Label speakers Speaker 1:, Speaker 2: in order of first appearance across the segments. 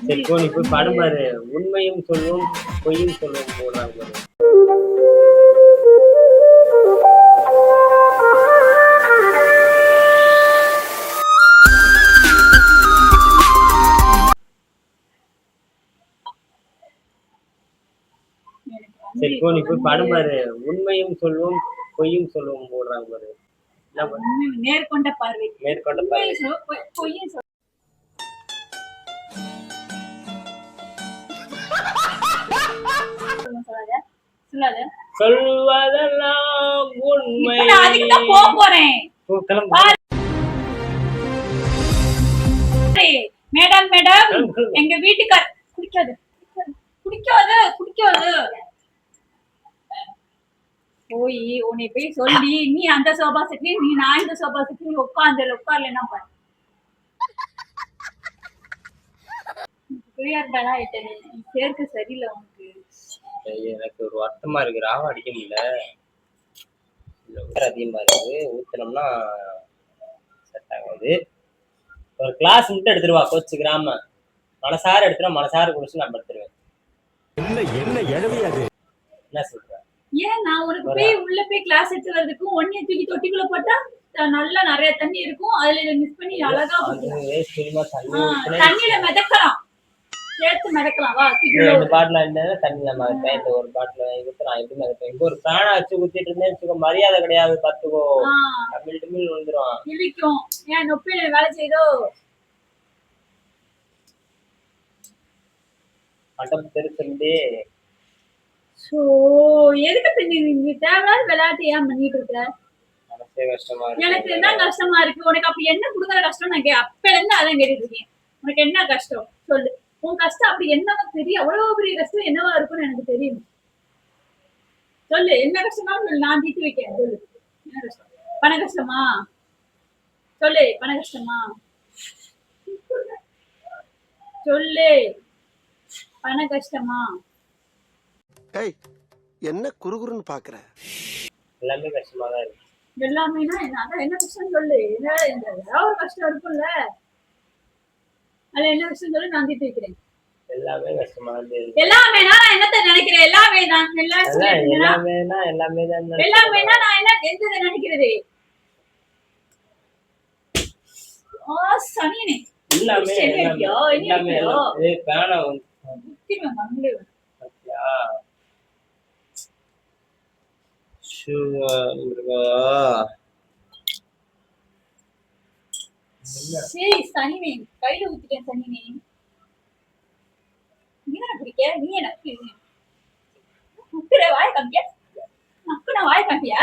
Speaker 1: சரி போ, நீ போய் படம் பாரு. உண்மையும் சொல்வோம் பொய்யும் சொல்வோம் போடுறாங்க பாரு. சரி போ, நீ போய் படம் பாரு. உண்மையும் சொல்வோம் பொய்யும் சொல்வோம் போடுறாங்க பாரு. என்ன பண்ண?
Speaker 2: நேர்கொண்ட பார்வை.
Speaker 1: மேற்கொண்ட பார்வை.
Speaker 2: பொய்யும் சொல்லாத.
Speaker 1: சொல்வதெல்லாம் உண்மை.
Speaker 2: நான் அதுக்கு தான் போறேன்.
Speaker 1: போ, கிளம்பு.
Speaker 2: மேடம் மேடம், எங்க வீட்டுக்கார் குடிக்காது குடிக்காது குடிக்காது. போய் உன்னை போய் சொல்லி, நீ அந்த சோபா செட்லி, நீ நான் இந்த சோபா செட்லி உட்கார்ல என்ன பாரு. புரியாதா? நீ சேர்க்க சரியில்லை உனக்கு.
Speaker 1: எனக்கு ஒரு வருத்தமா இருக்கு. ராவ அடிக்க முடியல, அதிகமா இருக்கு. ஊத்துனோம்னா செட் ஆகாது. ஒரு கிளாஸ் மட்டும் எடுத்துருவா, கோச்சுக்கிறாம. மனசார எடுத்துனா மனசார குடிச்சு நான் எடுத்துருவேன்.
Speaker 3: என்ன எழுதியாது?
Speaker 1: என்ன சொல்ற?
Speaker 2: ஏன் நான் உனக்கு போய் உள்ள போய் கிளாஸ் எடுத்து வரதுக்கும் ஒன்னிய தூக்கி தொட்டிக்குள்ள போட்டா நல்லா நிறைய தண்ணி இருக்கும், அதுல மிஸ் பண்ணி அழகா தண்ணியில மிதக்கலாம், சேர்த்து மிதக்கலாம். வா,
Speaker 1: ரெண்டு பாட்டில் இருந்தேன்னா தண்ணி நம்ம இந்த ஒரு பாட்டில் ஊத்துறான். எப்படி மிதப்பேன்? இங்க ஒரு பேனை வச்சு ஊத்திட்டு இருந்தேன்னு மரியாதை கிடையாது, பாத்துக்கோ. தமிழ் தமிழ் விழுந்துரும்,
Speaker 2: இழிக்கும். ஏன் நொப்பில வேலை செய்தோ?
Speaker 1: மண்டபம் தெரிஞ்சு.
Speaker 2: சோ எதுக்கு நீ தேவையான விளையாட்டு ஏன் பண்ணிட்டு இருக்க?
Speaker 1: மனசே கஷ்டமா இருக்கு.
Speaker 2: எனக்கு என்ன கஷ்டமா இருக்கு? உனக்கு அப்படி என்ன கொடுக்குற கஷ்டம்? நான் அப்பல இருந்து அதான் கேட்டுட்டு இருக்கேன். உனக்கு என்ன கஷ்டம் சொல்லு. உன் கஷ்டம் அப்படி என்னவா தெரியும்? அவ்வளவு பெரிய கஷ்டம் என்னவா இருக்கும்னு எனக்கு தெரியும். சொல்லு, என்ன கஷ்டமா நான் தீர்த்து வைக்கிறேன். சொல்லு, என்ன கஷ்டம்? பண கஷ்டமா? சொல்லு, பண கஷ்டமா? சொல்லு, பண கஷ்டமா?
Speaker 3: என்ன குறுகுறுன்னு பாக்குற?
Speaker 1: எல்லாமே கஷ்டமா தான் இருக்கு.
Speaker 2: எல்லாமேனா என்ன? அதான் என்ன கஷ்டம் சொல்லு. ஏதாவது ஒரு கஷ்டம் இருக்கும்ல, அதுல என்ன கஷ்டம் சொல்லு, நான் தீர்த்து வைக்கிறேன்.
Speaker 1: எல்லாமே கஷ்டமா இருக்கு.
Speaker 2: எல்லாமேனா நான் என்னத்த நினைக்கிறேன்? எல்லாமே தான்.
Speaker 1: எல்லாமேனா எல்லாமே தான்.
Speaker 2: எல்லாமேனா நான் என்ன எந்த நினைக்கிறது? சனியனே,
Speaker 1: எல்லாமே எல்லாமே பேனா
Speaker 2: சரி சனினே, கையில ஊத்திட்டேன் சனினே. நீ என்ன பிடிக்க? நீ என்ன முக்கிற வாய காமியா? நக்குன வாய காமியா?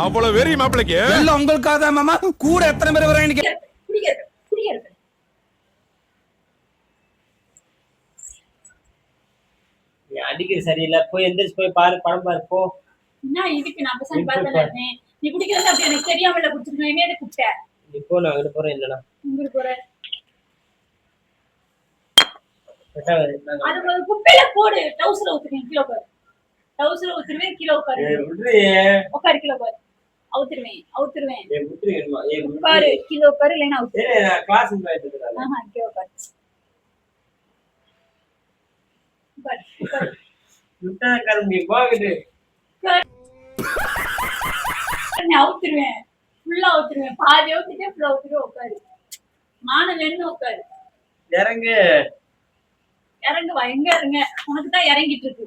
Speaker 3: அவ்வளவு வெறி மாப்பிளைக்கு எல்லாம் உங்களுக்காக தான் மாமா. கூட எத்தனை பேர் வர எனக்கு
Speaker 1: அடிக்கிறது சரியில்லை. போய் எந்திரிச்சு போய் பாரு, படம் பாரு போ.
Speaker 2: என்ன இதுக்கு நான் பசங்க பார்த்தேன். நீ குடிக்கிறது அப்படி எனக்கு தெரியாமல குடிச்சிருக்கேன். என்ன குடிச்ச?
Speaker 1: இப்போ நான் அங்க போறேன். இல்லனா
Speaker 2: உங்க போறேன். அது ஒரு குப்பையில போடு. டவுசர் ஊத்துறேன், கிலோ பாரு. டவுசர் ஊத்துறேன், கிலோ பாரு. உட்காரு, கிலோ பாரு. அவுத்துருவேன். பாரு, கிலோ பாரு. இல்லைன்னா அவுத்துருவேன்.
Speaker 1: கிளாஸ் போயிட்டு
Speaker 2: கிலோ பாரு. அவுத்துருவேன், ஃபுல்லா அவுத்துருவேன். பாதி அவுத்துட்டு ஃபுல்லா அவுத்துட்டு உட்காரு. மானம் என்ன உட்காரு. இறங்கு வா. எங்க இருங்க? உனக்கு தான் இறங்கிட்டு இருக்கு.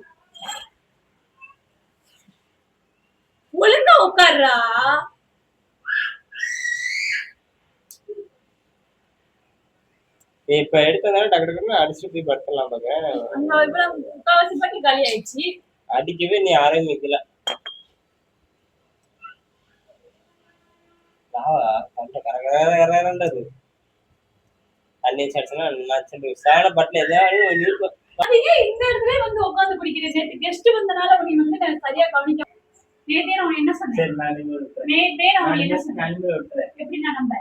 Speaker 2: ஒழுங்கா உட்காருடா.
Speaker 1: இப்ப எடுத்ததால டக்கு டக்குன்னு அடிச்சுட்டு போய் படுத்தலாம்.
Speaker 2: முக்காவாசி பாட்டி காலி ஆயிடுச்சு.
Speaker 1: அடிக்கவே நீ ஆரம்பிக்கல. தண்ணி சாட்சினா விசாரணை பட்டில ஏதாவது
Speaker 2: இந்த இடத்துல வந்து உட்காந்து பிடிக்கிறேன். நேற்று கெஸ்ட் வந்தனால உனக்கு வந்து நான் சரியா கவனிக்க. நேத்தே நான் என்ன சொன்னேன்? எப்படி நான் நம்ப?